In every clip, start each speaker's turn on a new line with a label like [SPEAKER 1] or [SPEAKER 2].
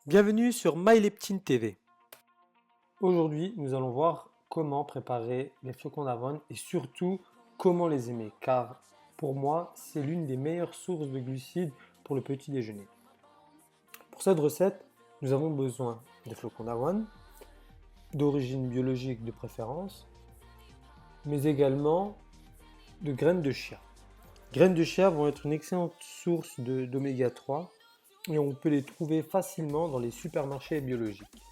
[SPEAKER 1] Bienvenue sur MyLeptine TV. Aujourd'hui, nous allons voir comment préparer les flocons d'avoine et surtout comment les aimer, car pour moi, c'est l'une des meilleures sources de glucides pour le petit déjeuner. Pour cette recette, nous avons besoin de flocons d'avoine, d'origine biologique de préférence, mais également de graines de chia. Graines de chia vont être une excellente source d'oméga 3 et on peut les trouver facilement dans les supermarchés biologiques.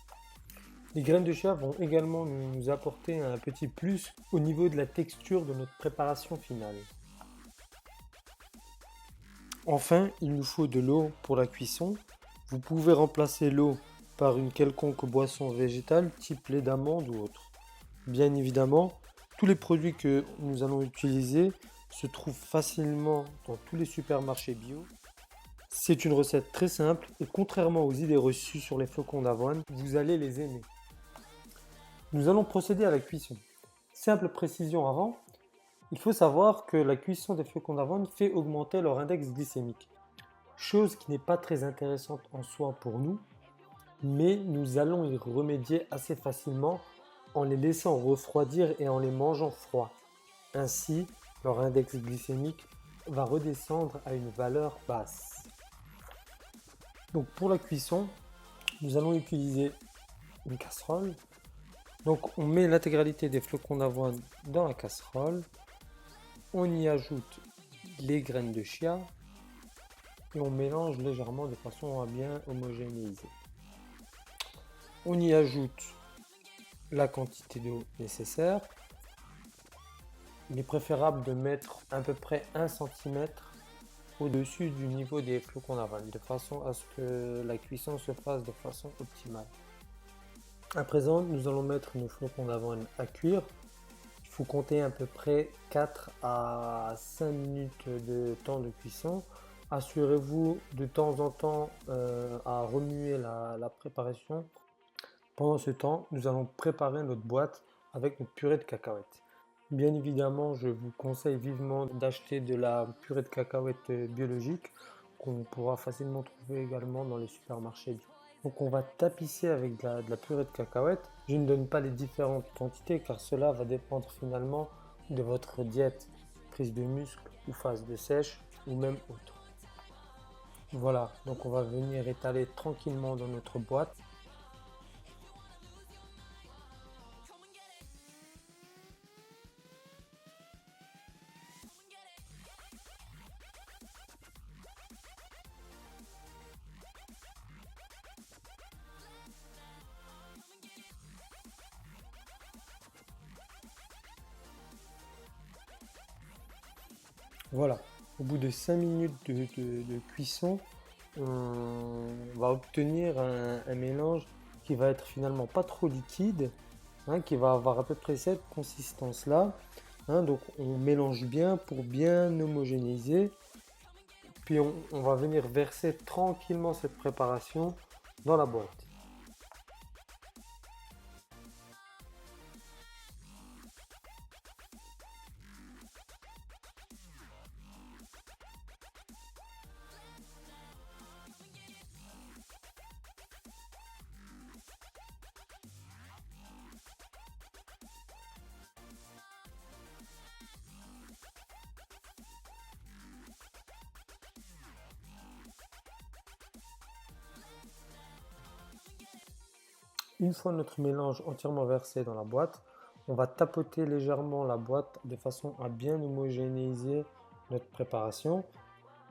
[SPEAKER 1] Les graines de chia vont également nous apporter un petit plus au niveau de la texture de notre préparation finale. Enfin, il nous faut de l'eau pour la cuisson. Vous pouvez remplacer l'eau par une quelconque boisson végétale type lait d'amande ou autre. Bien évidemment, tous les produits que nous allons utiliser se trouvent facilement dans tous les supermarchés bio. C'est une recette très simple et contrairement aux idées reçues sur les flocons d'avoine, vous allez les aimer. Nous allons procéder à la cuisson. Simple précision avant, il faut savoir que la cuisson des flocons d'avoine fait augmenter leur index glycémique. Chose qui n'est pas très intéressante en soi pour nous, mais nous allons y remédier assez facilement en les laissant refroidir et en les mangeant froids. Ainsi, leur index glycémique va redescendre à une valeur basse. Donc pour la cuisson, nous allons utiliser une casserole. Donc on met l'intégralité des flocons d'avoine dans la casserole. On y ajoute les graines de chia et on mélange légèrement de façon à bien homogénéiser. On y ajoute la quantité d'eau nécessaire. Il est préférable de mettre à peu près 1 cm au-dessus du niveau des flocons d'avoine, de façon à ce que la cuisson se fasse de façon optimale. À présent, nous allons mettre nos flocons d'avoine à cuire. Il faut compter à peu près 4 à 5 minutes de temps de cuisson. Assurez-vous de temps en temps à remuer la préparation. Pendant ce temps, nous allons préparer notre boîte avec notre purée de cacahuètes. Bien évidemment, je vous conseille vivement d'acheter de la purée de cacahuètes biologique qu'on pourra facilement trouver également dans les supermarchés bio. Donc on va tapisser avec de la purée de cacahuètes. Je ne donne pas les différentes quantités car cela va dépendre finalement de votre diète, prise de muscle ou phase de sèche ou même autre. Voilà, donc on va venir étaler tranquillement dans notre boîte. Voilà, au bout de 5 minutes de cuisson, on va obtenir un mélange qui va être finalement pas trop liquide, hein, qui va avoir à peu près cette consistance-là. Hein, donc on mélange bien pour bien homogénéiser. Puis on va venir verser tranquillement cette préparation dans la boîte. Une fois notre mélange entièrement versé dans la boîte, on va tapoter légèrement la boîte de façon à bien homogénéiser notre préparation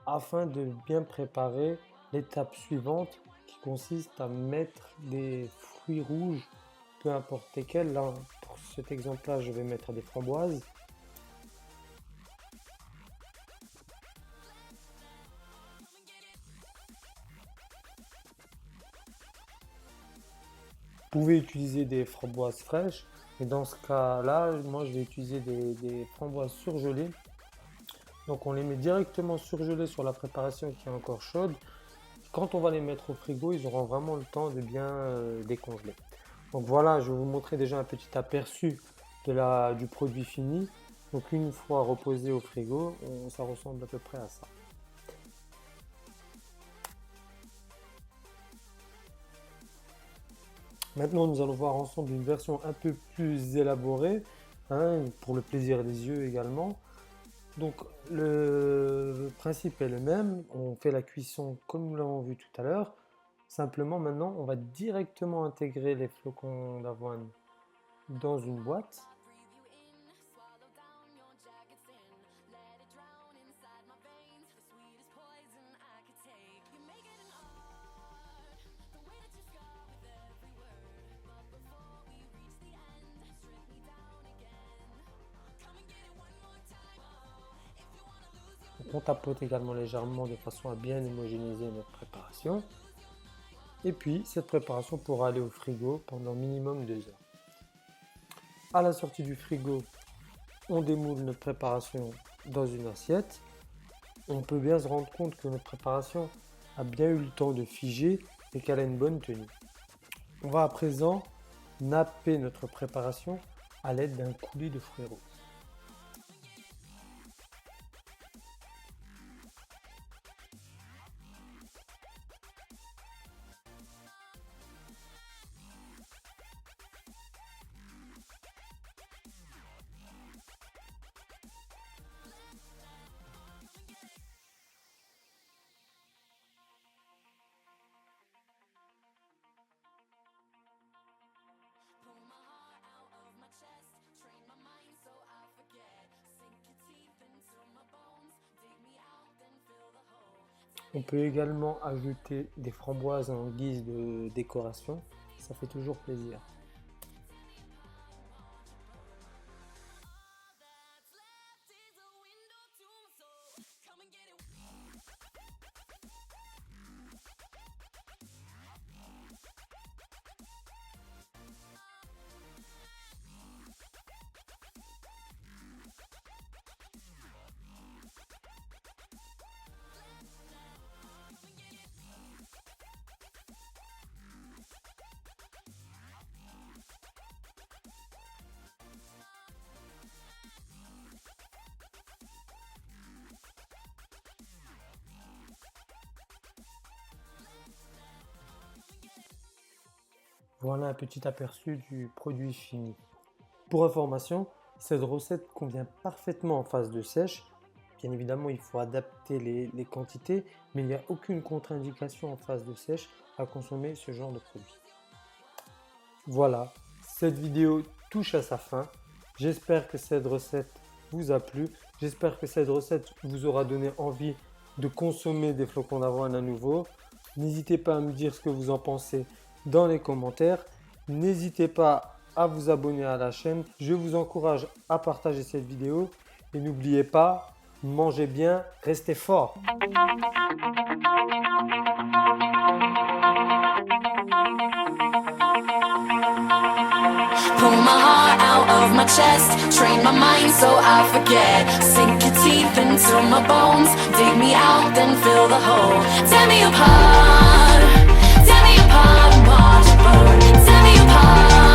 [SPEAKER 1] afin de bien préparer l'étape suivante qui consiste à mettre des fruits rouges, peu importe lesquels. Là, pour cet exemple-là, je vais mettre des framboises. Vous pouvez utiliser des framboises fraîches, mais dans ce cas-là, moi je vais utiliser des framboises surgelées Donc on les met directement surgelés sur la préparation qui est encore chaude. Quand on va les mettre au frigo, ils auront vraiment le temps de bien décongeler. Donc voilà, je vais vous montrer déjà un petit aperçu du produit fini. Donc une fois reposé au frigo, ça ressemble à peu près à ça. Maintenant, nous allons voir ensemble une version un peu plus élaborée, hein, pour le plaisir des yeux également. Donc le principe est le même, on fait la cuisson comme nous l'avons vu tout à l'heure. Simplement maintenant, on va directement intégrer les flocons d'avoine dans une boîte. On tapote également légèrement de façon à bien homogénéiser notre préparation. Et puis, cette préparation pourra aller au frigo pendant minimum 2 heures. À la sortie du frigo, on démoule notre préparation dans une assiette. On peut bien se rendre compte que notre préparation a bien eu le temps de figer et qu'elle a une bonne tenue. On va à présent napper notre préparation à l'aide d'un coulis de fruits roses. On peut également ajouter des framboises en guise de décoration, ça fait toujours plaisir. Voilà un petit aperçu du produit fini. Pour information, cette recette convient parfaitement en phase de sèche. Bien évidemment, il faut adapter les quantités, mais il n'y a aucune contre-indication en phase de sèche à consommer ce genre de produit. Voilà, cette vidéo touche à sa fin. J'espère que cette recette vous a plu. J'espère que cette recette vous aura donné envie de consommer des flocons d'avoine à nouveau. N'hésitez pas à me dire ce que vous en pensez dans les commentaires. N'hésitez pas à vous abonner à la chaîne. Je vous encourage à partager cette vidéo. Et n'oubliez pas, mangez bien, restez fort.
[SPEAKER 2] Pull my heart out of my chest, train my mind so I forget. Sink your teeth into my bones, dig me out, then fill the hole. Tear me apart and watch it burn. Tear me apart.